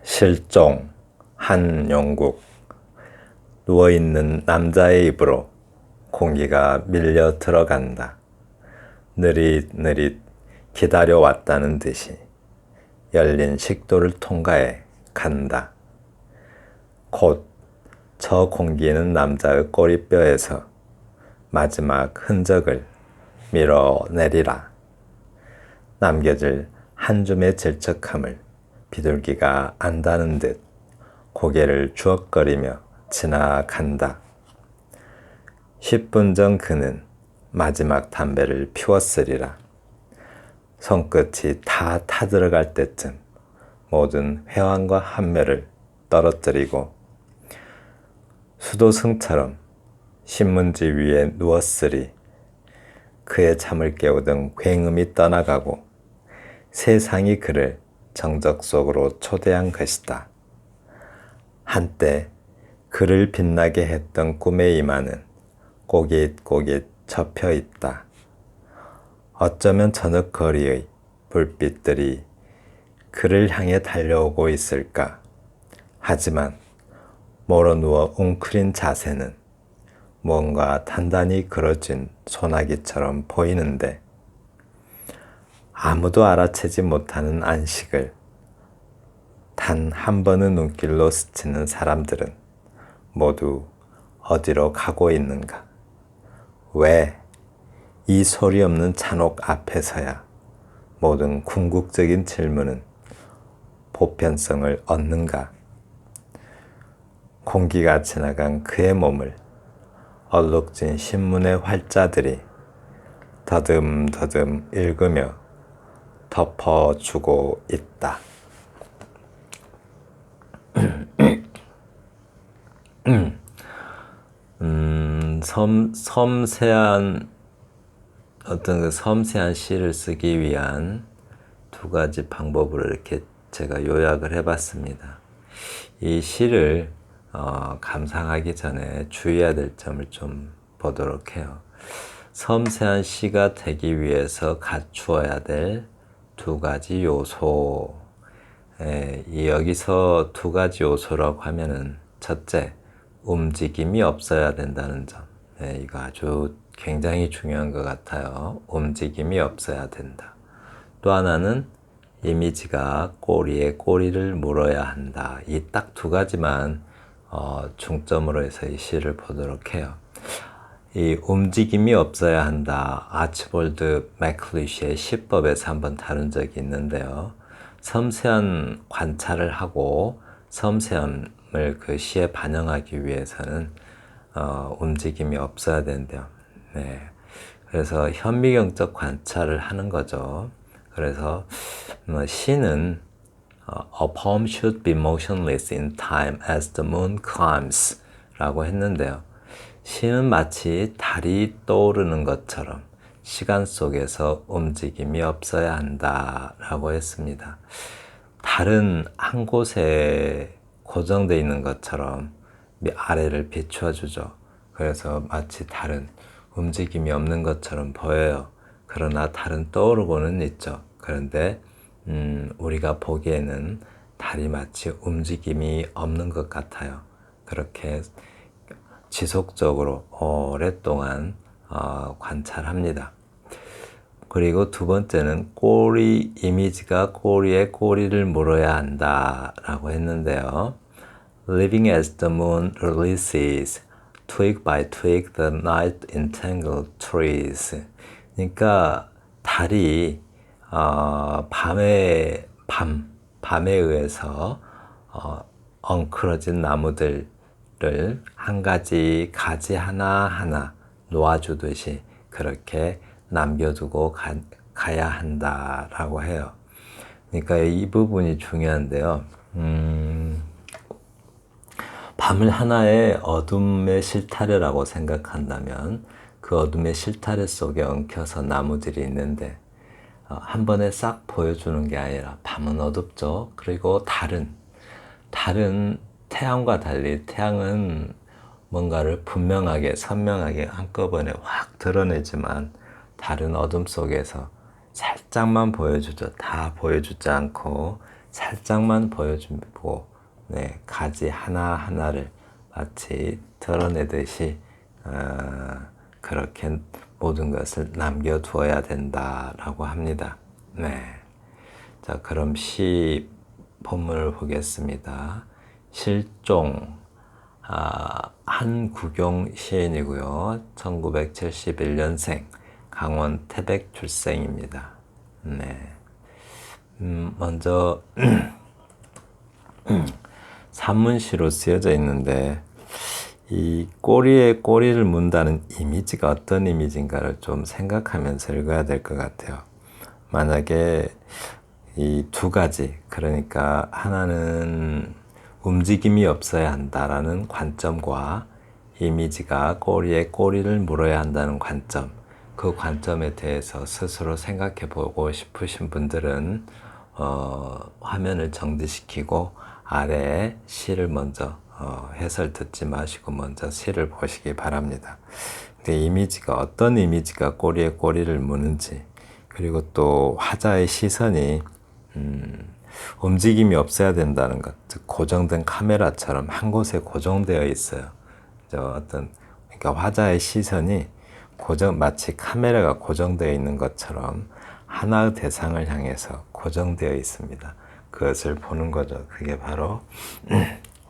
실종, 한용국. 누워있는 남자의 입으로 공기가 밀려 들어간다. 느릿느릿 기다려왔다는 듯이 열린 식도를 통과해 간다. 곧 저 공기는 남자의 꼬리뼈에서 마지막 흔적을 밀어내리라. 남겨질 한 줌의 질척함을 비둘기가 안다는 듯 고개를 주걱거리며 지나간다. 10분 전 그는 마지막 담배를 피웠으리라. 손끝이 다 타들어갈 때쯤 모든 회왕과 한멸을 떨어뜨리고 수도승처럼 신문지 위에 누웠으리. 그의 잠을 깨우던 굉음이 떠나가고 세상이 그를 정적 속으로 초대한 것이다. 한때 그를 빛나게 했던 꿈의 이마는 꼬깃꼬깃 접혀 있다. 어쩌면 저녁 거리의 불빛들이 그를 향해 달려오고 있을까. 하지만 몰아누워 웅크린 자세는 뭔가 단단히 그어진 소나기처럼 보이는데 아무도 알아채지 못하는 안식을 단 한 번의 눈길로 스치는 사람들은 모두 어디로 가고 있는가? 왜 이 소리 없는 찬옥 앞에서야 모든 궁극적인 질문은 보편성을 얻는가? 공기가 지나간 그의 몸을 얼룩진 신문의 활자들이 더듬더듬 읽으며 덮어주고 있다. 섬세한 어떤 그 섬세한 시를 쓰기 위한 두 가지 방법으로 이렇게 제가 요약을 해봤습니다. 이 시를 감상하기 전에 주의해야 될 점을 좀 보도록 해요. 섬세한 시가 되기 위해서 갖추어야 될 두 가지 요소. 여기서 두 가지 요소라고 하면은 첫째, 움직임이 없어야 된다는 점. 이거 아주 굉장히 중요한 것 같아요. 움직임이 없어야 된다. 또 하나는 이미지가 꼬리에 꼬리를 물어야 한다. 이 딱 두 가지만 중점으로 해서 이 시를 보도록 해요. 이 움직임이 없어야 한다. 아치볼드 맥클리시의 시법에서 한번 다룬 적이 있는데요. 섬세한 관찰을 하고 섬세함을 그 시에 반영하기 위해서는 움직임이 없어야 된대요. 네. 그래서 현미경적 관찰을 하는 거죠. 그래서 시는 A poem should be motionless in time as the moon climbs 라고 했는데요. 시는 마치 달이 떠오르는 것처럼 시간 속에서 움직임이 없어야 한다라고 했습니다. 달은 한 곳에 고정되어 있는 것처럼 아래를 비추어 주죠. 그래서 마치 달은 움직임이 없는 것처럼 보여요. 그러나 달은 떠오르고는 있죠. 그런데 우리가 보기에는 달이 마치 움직임이 없는 것 같아요. 그렇게 지속적으로 오랫동안 관찰합니다. 그리고 두 번째는 꼬리 이미지가 꼬리에 꼬리를 물어야 한다라고 했는데요. Living as the moon releases twig by twig the night entangled trees. 그러니까 달이 밤에 의해서 엉클어진 나무들을 한 가지 가지 하나하나 놓아주듯이 그렇게 남겨두고 가야 한다라고 해요. 그러니까 이 부분이 중요한데요. 밤을 하나의 어둠의 실타래라고 생각한다면 그 어둠의 실타래 속에 엉켜서 나무들이 있는데 한 번에 싹 보여주는 게 아니라 밤은 어둡죠. 그리고 달은 태양과 달리 태양은 뭔가를 분명하게 선명하게 한꺼번에 확 드러내지만 달은 어둠 속에서 살짝만 보여주죠. 다 보여주지 않고 살짝만 보여주고 네, 가지 하나하나를 마치 드러내듯이 그렇게 모든 것을 남겨두어야 된다라고 합니다. 네. 자, 그럼 시 본문을 보겠습니다. 실종, 한국용 시인이고요. 1971년생, 강원 태백 출생입니다. 네. 먼저 산문시로 쓰여져 있는데 이 꼬리에 꼬리를 문다는 이미지가 어떤 이미지인가를 좀 생각하면서 읽어야 될 것 같아요. 만약에 이 두 가지, 그러니까 하나는 움직임이 없어야 한다라는 관점과 이미지가 꼬리에 꼬리를 물어야 한다는 관점, 그 관점에 대해서 스스로 생각해 보고 싶으신 분들은 화면을 정지시키고 아래에 시를 먼저 해설 듣지 마시고 먼저 시를 보시기 바랍니다. 근데 이미지가 어떤 이미지가 꼬리에 꼬리를 무는지, 그리고 또 화자의 시선이 움직임이 없어야 된다는 것, 즉 고정된 카메라처럼 한 곳에 고정되어 있어요. 그러니까 화자의 시선이 마치 카메라가 고정되어 있는 것처럼 하나의 대상을 향해서 고정되어 있습니다. 그것을 보는 거죠. 그게 바로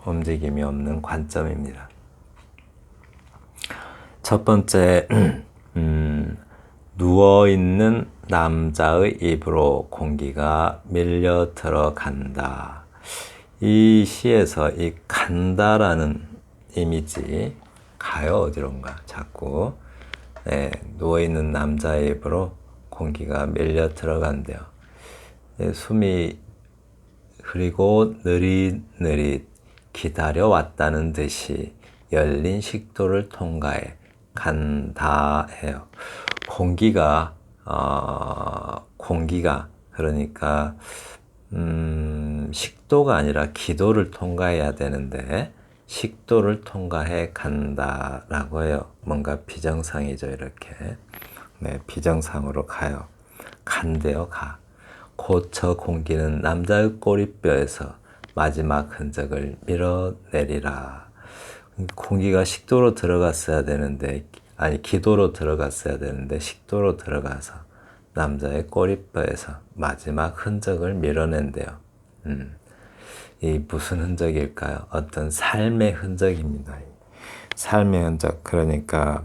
움직임이 없는 관점입니다. 첫 번째, 누워있는 남자의 입으로 공기가 밀려 들어간다. 이 시에서 이 간다라는 이미지, 가요 어디론가 자꾸 누워있는 남자의 입으로 공기가 밀려 들어간대요. 숨이 흐리고 느릿느릿 기다려왔다는 듯이 열린 식도를 통과해 간다 해요. 공기가 그러니까 식도가 아니라 기도를 통과해야 되는데 식도를 통과해 간다라고 해요. 뭔가 비정상이죠, 이렇게. 네, 비정상으로 가요. 간대요, 가. 곧 저 공기는 남자의 꼬리뼈에서 마지막 흔적을 밀어내리라. 공기가 식도로 들어갔어야 되는데, 기도로 들어갔어야 되는데 식도로 들어가서 남자의 꼬리뼈에서 마지막 흔적을 밀어낸대요. 이 무슨 흔적일까요? 어떤 삶의 흔적입니다. 삶의 흔적, 그러니까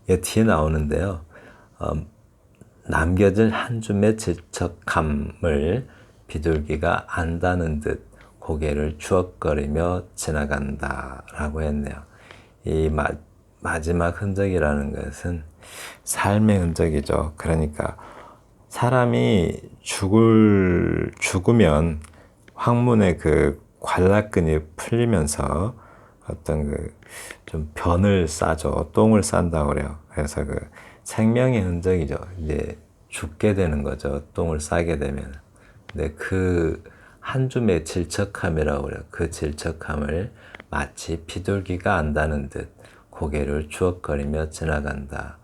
뒤에 나오는데요. 남겨질 한 줌의 질척함을 비둘기가 안다는 듯 고개를 주걱거리며 지나간다라고 했네요. 이 마지막 흔적이라는 것은 삶의 흔적이죠. 그러니까 사람이 죽으면 황문의 그 관락근이 풀리면서 어떤 좀 변을 싸죠. 똥을 싼다고 그래요. 그래서 생명의 흔적이죠. 이제 죽게 되는 거죠. 똥을 싸게 되면. 근데 그 한 줌의 질척함이라고 그래요. 그 질척함을 마치 비둘기가 안다는 듯 고개를 주걱거리며 지나간다.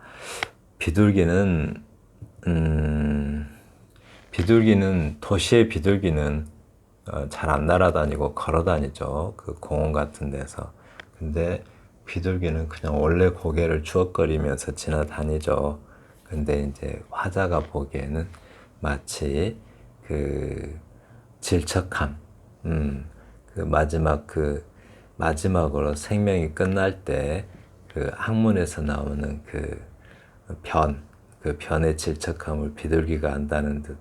도시의 비둘기는 잘 안 날아다니고 걸어 다니죠. 그 공원 같은 데서. 근데 비둘기는 그냥 원래 고개를 주걱거리면서 지나다니죠. 근데 이제 화자가 보기에는 마치 질척함, 마지막으로 생명이 끝날 때 학문에서 나오는 변의 질척함을 비둘기가 안다는 듯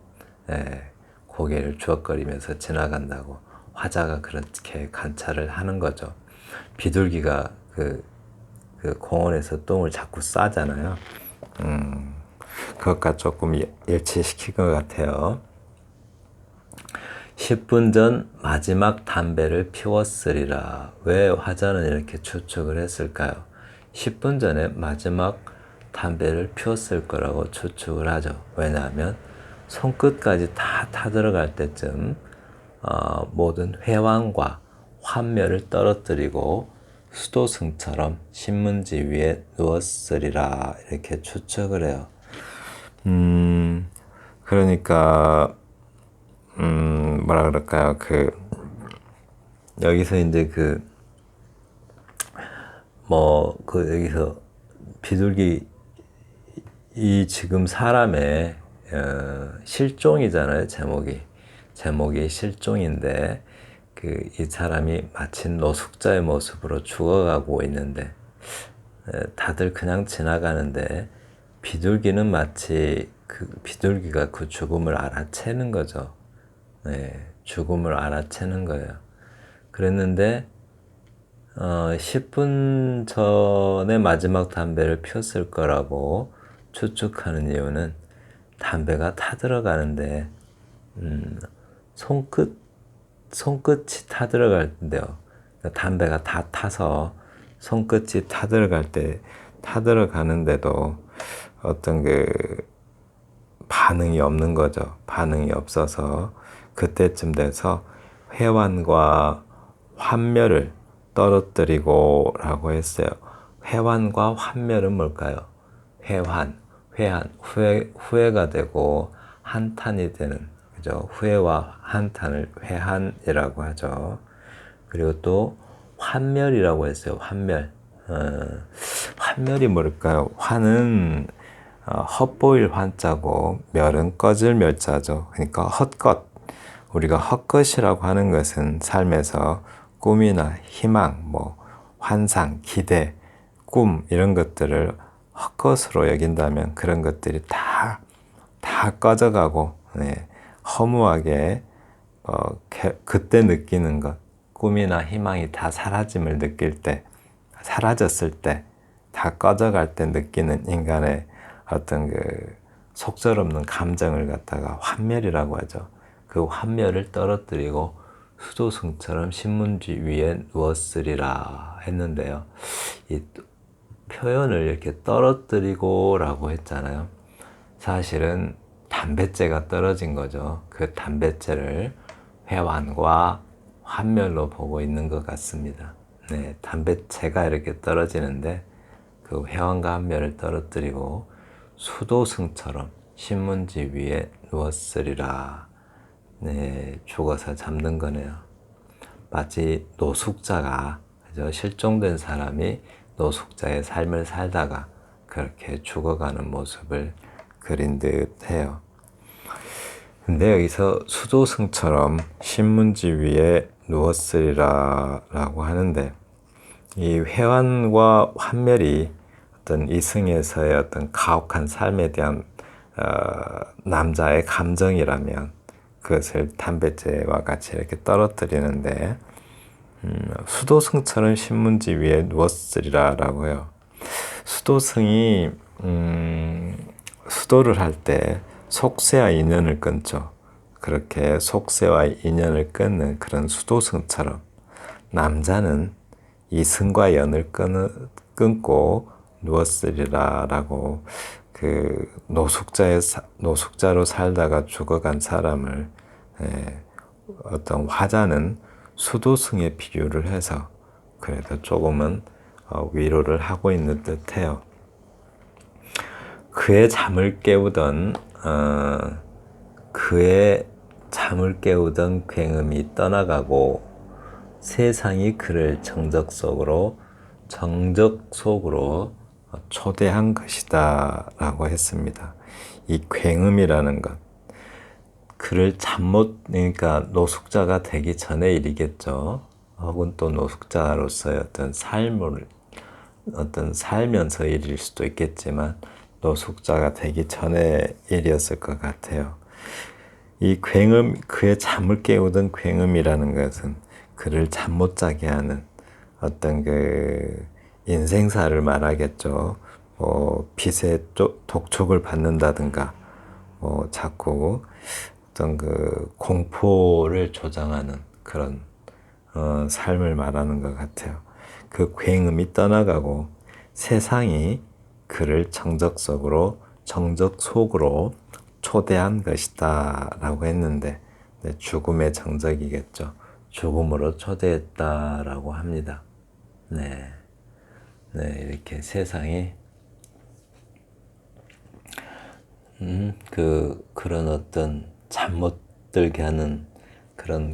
고개를 주걱거리면서 지나간다고 화자가 그렇게 관찰을 하는 거죠. 비둘기가 공원에서 똥을 자꾸 싸잖아요. 그것과 조금 일치시킨 것 같아요. 10분 전 마지막 담배를 피웠으리라. 왜 화자는 이렇게 추측을 했을까요? 10분 전에 마지막 담배를 피웠을 거라고 추측을 하죠. 왜냐하면 손끝까지 다 타들어갈 때쯤 모든 회왕과 환멸을 떨어뜨리고 수도승처럼 신문지 위에 누웠으리라 이렇게 추측을 해요. 그러니까 뭐라 그럴까요? 여기서 이제 여기서 비둘기, 이 지금 사람의 실종이잖아요. 제목이 실종인데, 이 사람이 마치 노숙자의 모습으로 죽어가고 있는데, 다들 그냥 지나가는데, 비둘기는 마치 비둘기가 그 죽음을 알아채는 거죠. 네, 죽음을 알아채는 거예요. 그랬는데 10분 전에 마지막 담배를 피웠을 거라고 추측하는 이유는, 담배가 타들어가는데 손끝이 타들어갈 텐데요. 담배가 다 타서 손끝이 타들어가는데도 어떤 반응이 없는 거죠. 반응이 없어서 그때쯤 돼서 회환과 환멸을 떨어뜨리고 라고 했어요. 회환과 환멸은 뭘까요? 후회가 되고 한탄이 되는, 그죠? 후회와 한탄을 회한이라고 하죠. 그리고 또 환멸이라고 했어요. 환멸이 뭘까요? 환은 헛보일 환자고, 멸은 꺼질 멸자죠. 그러니까 헛것, 우리가 헛것이라고 하는 것은 삶에서 꿈이나 희망, 환상, 기대, 꿈 이런 것들을 헛것으로 여긴다면 그런 것들이 다 꺼져가고, 네, 허무하게 그때 느끼는 것, 꿈이나 희망이 다 사라졌을 때, 다 꺼져갈 때 느끼는 인간의 어떤 속절없는 감정을 갖다가 환멸이라고 하죠. 그 환멸을 떨어뜨리고 수도승처럼 신문지 위에 누웠으리라 했는데요. 이 표현을 이렇게 떨어뜨리고 라고 했잖아요. 사실은 담뱃재가 떨어진 거죠. 그 담뱃재를 회환과 환멸로 보고 있는 것 같습니다. 네, 담뱃재가 이렇게 떨어지는데 그 회환과 환멸을 떨어뜨리고 수도승처럼 신문지 위에 누웠으리라. 네, 죽어서 잠든 거네요. 마치 노숙자가, 그죠? 실종된 사람이 노숙자의 삶을 살다가 그렇게 죽어가는 모습을 그린 듯 해요. 근데 여기서 수도승처럼 신문지 위에 누웠으리라 라고 하는데, 이 회환과 환멸이 어떤 이승에서의 어떤 가혹한 삶에 대한 남자의 감정이라면 그것을 담뱃재와 같이 이렇게 떨어뜨리는데, 수도승처럼 신문지 위에 누웠으리라 라고 해요. 수도승이 수도를 할 때 속세와 인연을 끊죠. 그렇게 속세와 인연을 끊는 그런 수도승처럼 남자는 이승과 연을 끊고 누웠으리라 라고, 노숙자로 살다가 죽어간 사람을 어떤 화자는 수도승에 비유를 해서 그래도 조금은 위로를 하고 있는 듯해요. 그의 잠을 깨우던 굉음이 떠나가고 세상이 그를 정적 속으로 초대한 것이다 라고 했습니다. 이 굉음이라는 것, 그를 그러니까 노숙자가 되기 전의 일이겠죠. 혹은 또 노숙자로서의 어떤 살면서 일일 수도 있겠지만 노숙자가 되기 전의 일이었을 것 같아요. 이 그의 잠을 깨우던 굉음이라는 것은 그를 잠 못 자게 하는 어떤 인생사를 말하겠죠. 빚에 독촉을 받는다든가, 자꾸 어떤 공포를 조장하는 그런 삶을 말하는 것 같아요. 그 굉음이 떠나가고 세상이 그를 정적 속으로 초대한 것이다 라고 했는데, 죽음의 정적이겠죠. 죽음으로 초대했다라고 합니다. 네, 이렇게 세상이 그런 어떤 엿들게 하는 그런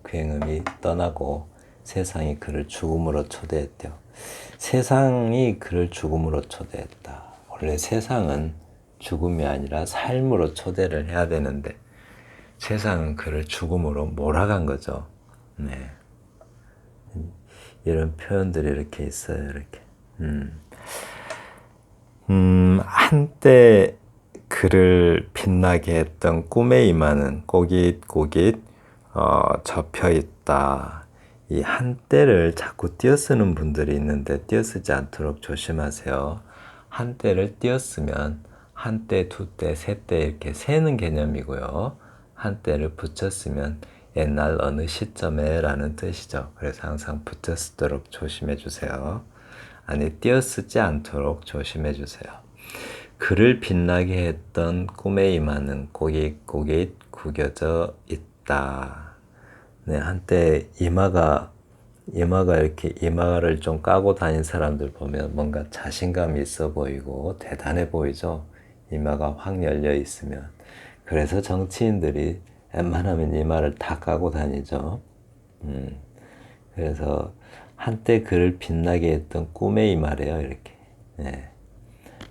굉음이 떠나고 세상이 그를 죽음으로 초대했대요. 세상이 그를 죽음으로 초대했다. 원래 세상은 죽음이 아니라 삶으로 초대를 해야 되는데 세상은 그를 죽음으로 몰아간 거죠. 네. 이런 표현들이 이렇게 있어요. 이렇게. 한때 그를 빛나게 했던 꿈의 이마는 꼬깃꼬깃 접혀 있다. 이 한때를 자꾸 띄어쓰는 분들이 있는데 띄어쓰지 않도록 조심하세요. 한때를 띄었으면 한때, 두때, 세때 이렇게 세는 개념이고요. 한때를 붙였으면 옛날 어느 시점에 라는 뜻이죠. 그래서 항상 붙여 쓰도록 조심해 주세요. 아니, 띄어쓰지 않도록 조심해 주세요. 그를 빛나게 했던 꿈의 이마는 꼬깃꼬깃 구겨져 있다. 네, 한때 이마가 이렇게 이마를 좀 까고 다닌 사람들 보면 뭔가 자신감이 있어 보이고 대단해 보이죠. 이마가 확 열려 있으면. 그래서 정치인들이 웬만하면 이마를 다 까고 다니죠. 그래서 한때 그를 빛나게 했던 꿈의 이마래요. 이렇게. 네.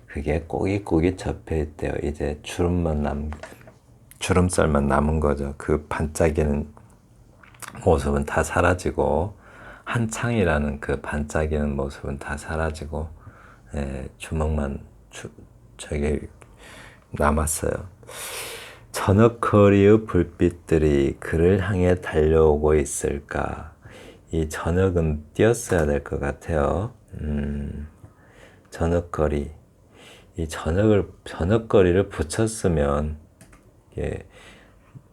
그게 꼬깃꼬깃 접혀 있대요. 이제 주름살만 남은 거죠. 그 반짝이는 모습은 다 사라지고 한창이라는 그 반짝이는 모습은 다 사라지고 주먹만 저게 남았어요. 저녁거리의 불빛들이 그를 향해 달려오고 있을까? 이 저녁은 띄었어야 될 것 같아요. 저녁거리. 이 저녁거리를 붙였으면 이게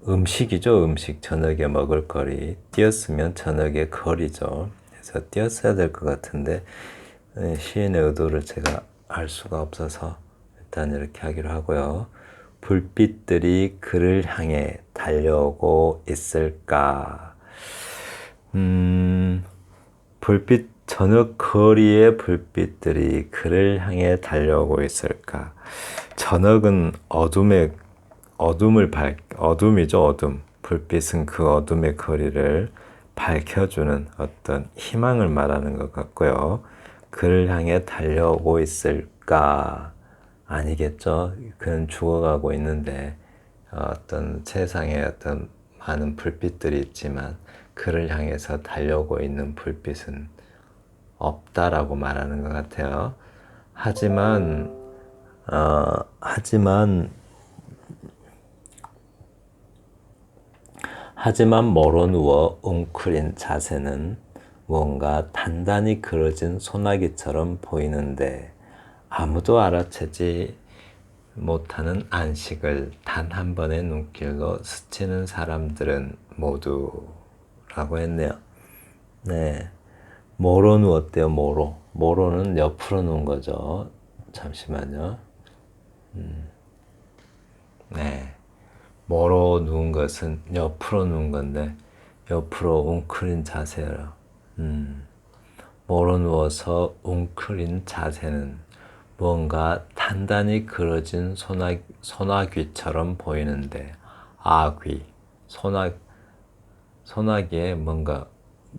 음식이죠. 음식. 저녁에 먹을 거리. 띄었으면 저녁의 거리죠. 그래서 띄었어야 될 것 같은데 시인의 의도를 제가 알 수가 없어서 일단 이렇게 하기로 하고요. 불빛들이 그를 향해 달려오고 있을까? 저녁 거리의 불빛들이 그를 향해 달려오고 있을까? 저녁은 어둠이죠, 어둠. 불빛은 그 어둠의 거리를 밝혀주는 어떤 희망을 말하는 것 같고요. 그를 향해 달려오고 있을까? 아니겠죠. 그는 죽어가고 있는데 어떤 세상에 어떤 많은 불빛들이 있지만 그를 향해서 달려오고 있는 불빛은 없다라고 말하는 것 같아요. 하지만 멀어 누워 웅크린 자세는 무언가 단단히 그려진 소나기처럼 보이는데 아무도 알아채지 못하는 안식을 단 한 번의 눈길로 스치는 사람들은 모두라고 했네요. 네, 모로 누웠대요. 모로는 옆으로 누운 거죠. 잠시만요. 네, 모로 누운 것은 옆으로 누운 건데 옆으로 웅크린 자세로. 모로 누워서 웅크린 자세는 뭔가 단단히 그려진 소나귀처럼 보이는데 소나기에 뭔가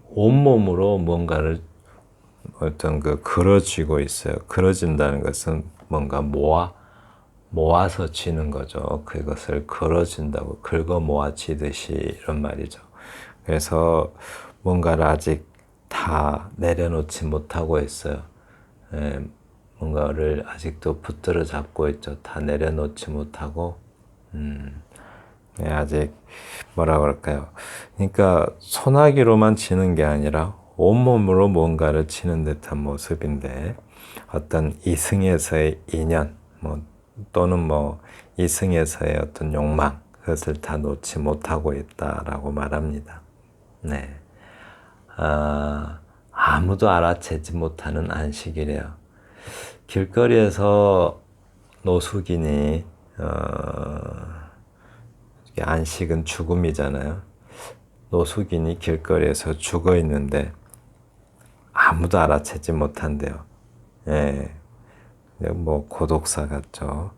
온몸으로 뭔가를 어떤 그려지고 있어요. 그려진다는 것은 뭔가 모아서 쥐는 거죠. 그것을 그려진다고 긁어 모아지듯이 이런 말이죠. 그래서 뭔가를 아직 다 내려놓지 못하고 있어요. 뭔가를 아직도 붙들어 잡고 있죠. 다 내려놓지 못하고 아직 뭐라 그럴까요? 그러니까 소나기로만 치는 게 아니라 온몸으로 뭔가를 치는 듯한 모습인데 어떤 이승에서의 인연 또는 이승에서의 어떤 욕망 그것을 다 놓지 못하고 있다라고 말합니다. 네, 아무도 알아채지 못하는 안식이래요. 길거리에서 노숙인이 안식은 죽음이잖아요. 노숙인이 길거리에서 죽어 있는데 아무도 알아채지 못한대요. 고독사 같죠.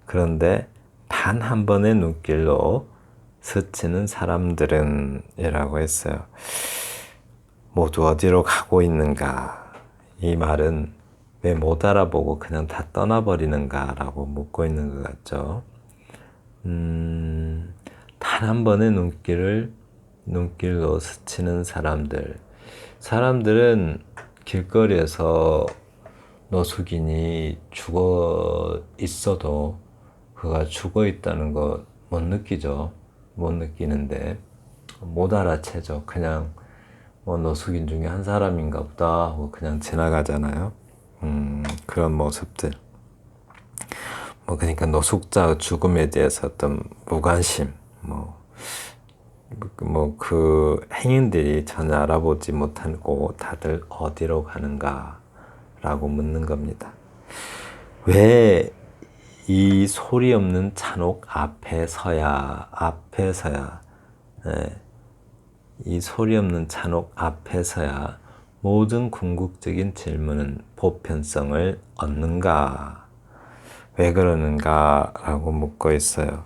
그런데 단 한 번의 눈길로 스치는 사람들은 이라고 했어요. 모두 어디로 가고 있는가? 이 말은 왜 못 알아보고 그냥 다 떠나버리는가? 라고 묻고 있는 것 같죠. 단 한 번의 눈길로 스치는 사람들은 길거리에서 노숙인이 죽어 있어도 그가 죽어 있다는 거 못 느끼죠. 못 느끼는데 못 알아채죠. 그냥 뭐 노숙인 중에 한 사람인가 보다 하고 그냥 지나가잖아요. 그런 모습들. 그러니까 노숙자 죽음에 대해서 어떤 무관심, 그 행인들이 전혀 알아보지 못하고 다들 어디로 가는가라고 묻는 겁니다. 왜 이 소리 없는 찬옥 앞에서야, 이 소리 없는 찬옥 앞에서야 모든 궁극적인 질문은 보편성을 얻는가? 왜 그러는가? 라고 묻고 있어요.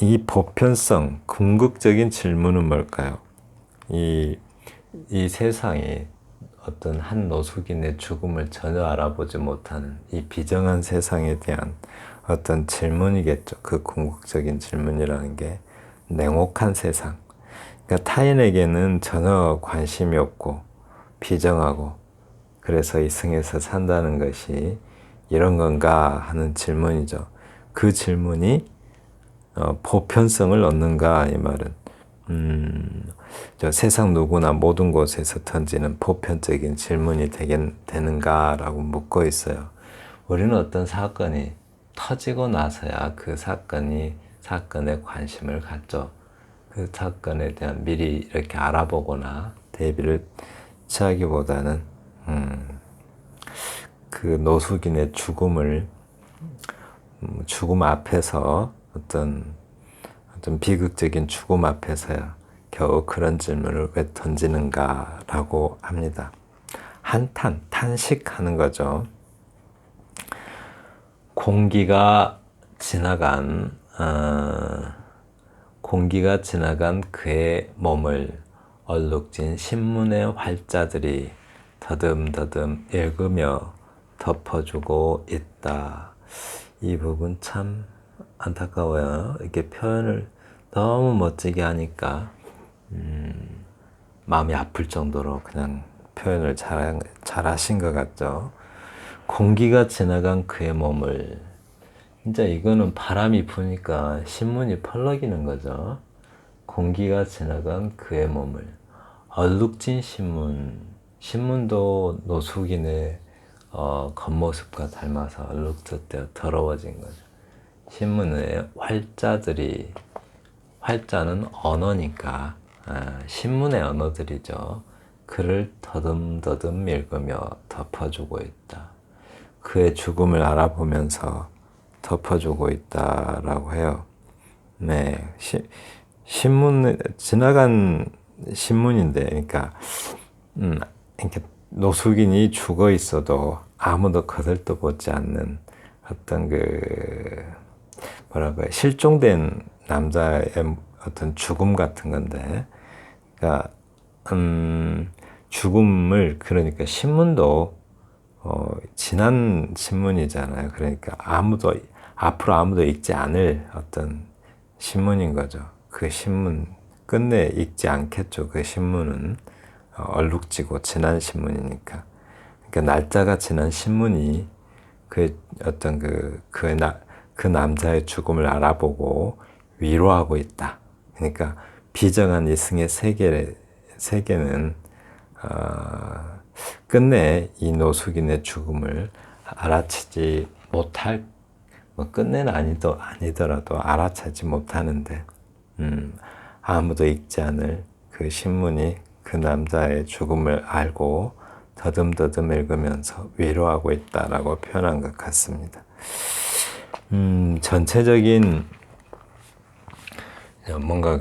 이 보편성, 궁극적인 질문은 뭘까요? 이 세상이 어떤 한 노숙인의 죽음을 전혀 알아보지 못하는 이 비정한 세상에 대한 어떤 질문이겠죠. 그 궁극적인 질문이라는 게 냉혹한 세상. 그러니까 타인에게는 전혀 관심이 없고 비정하고 그래서 이 승에서 산다는 것이 이런 건가 하는 질문이죠. 그 질문이 보편성을 얻는가 이 말은 세상 누구나 모든 곳에서 던지는 보편적인 질문이 되는가라고 묻고 있어요. 우리는 어떤 사건이 터지고 나서야 그 사건에 관심을 갖죠. 그 사건에 대한 미리 이렇게 알아보거나 대비를 취하기보다는 그 노숙인의 죽음 앞에서 어떤 비극적인 죽음 앞에서야 겨우 그런 질문을 왜 던지는가라고 합니다. 탄식하는 거죠. 공기가 지나간 그의 몸을 얼룩진 신문의 활자들이 더듬더듬 읽으며 덮어주고 있다. 이 부분 참 안타까워요. 이렇게 표현을 너무 멋지게 하니까 마음이 아플 정도로 그냥 표현을 잘하신 것 같죠. 공기가 지나간 그의 몸을, 진짜 이거는 바람이 부니까 신문이 펄럭이는 거죠. 공기가 지나간 그의 몸을, 얼룩진 신문도 노숙인의 겉모습과 닮아서 얼룩졌대요. 더러워진 거죠. 신문의 활자는 언어니까 신문의 언어들이죠. 그를 더듬더듬 읽으며 덮어주고 있다. 그의 죽음을 알아보면서 덮어주고 있다라고 해요. 네, 지나간 신문인데, 그러니까 노숙인이 죽어 있어도 아무도 거들떠보지 않는 어떤 실종된 남자의 어떤 죽음 같은 건데, 그러니까 죽음을, 그러니까 신문도 지난 신문이잖아요. 그러니까 앞으로 아무도 읽지 않을 어떤 신문인 거죠. 그 신문 끝내 읽지 않겠죠. 그 신문은 얼룩지고 지난 신문이니까. 그러니까 날짜가 지난 신문이 그 남자의 죽음을 알아보고 위로하고 있다. 그러니까 비정한 이승의 세계는 끝내 이 노숙인의 죽음을 알아채지 못할, 끝내는 아니더라도 알아채지 못하는데 아무도 읽지 않을 그 신문이 그 남자의 죽음을 알고 더듬더듬 읽으면서 위로하고 있다라고 표현한 것 같습니다. 전체적인 뭔가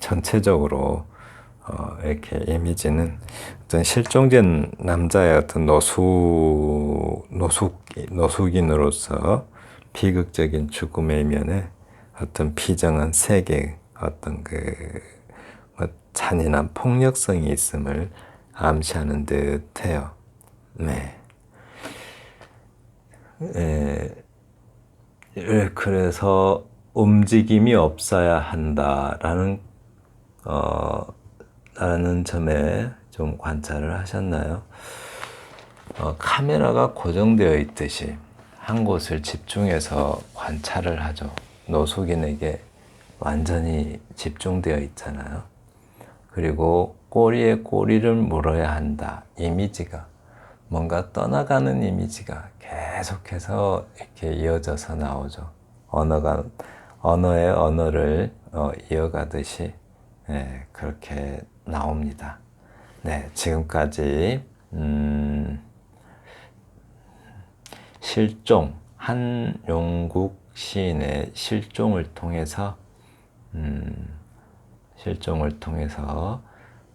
전체적으로 이렇게 이미지는 어떤 실종된 남자의 어떤 노숙인으로서 비극적인 죽음의 면에 어떤 비정한 세계, 어떤 뭐 잔인한 폭력성이 있음을 암시하는 듯해요. 네. 그래서 움직임이 없어야 한다라는 라는 점에 좀 관찰을 하셨나요? 카메라가 고정되어 있듯이 한 곳을 집중해서 관찰을 하죠. 노숙인에게 완전히 집중되어 있잖아요. 그리고 꼬리에 꼬리를 물어야 한다. 이미지가 뭔가 떠나가는 이미지가 계속해서 이렇게 이어져서 나오죠. 언어의 언어를 이어가듯이 그렇게 나옵니다. 네, 지금까지 실종, 한용국 시인의 실종을 통해서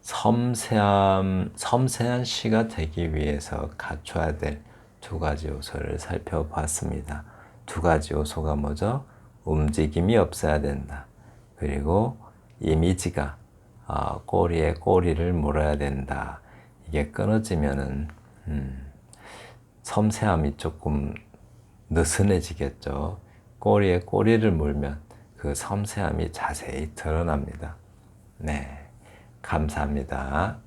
섬세한 시가 되기 위해서 갖춰야 될 두 가지 요소를 살펴봤습니다. 두 가지 요소가 뭐죠? 움직임이 없어야 된다. 그리고 이미지가 꼬리에 꼬리를 물어야 된다. 이게 끊어지면은 섬세함이 조금 느슨해지겠죠. 꼬리에 꼬리를 물면 그 섬세함이 자세히 드러납니다. 네, 감사합니다.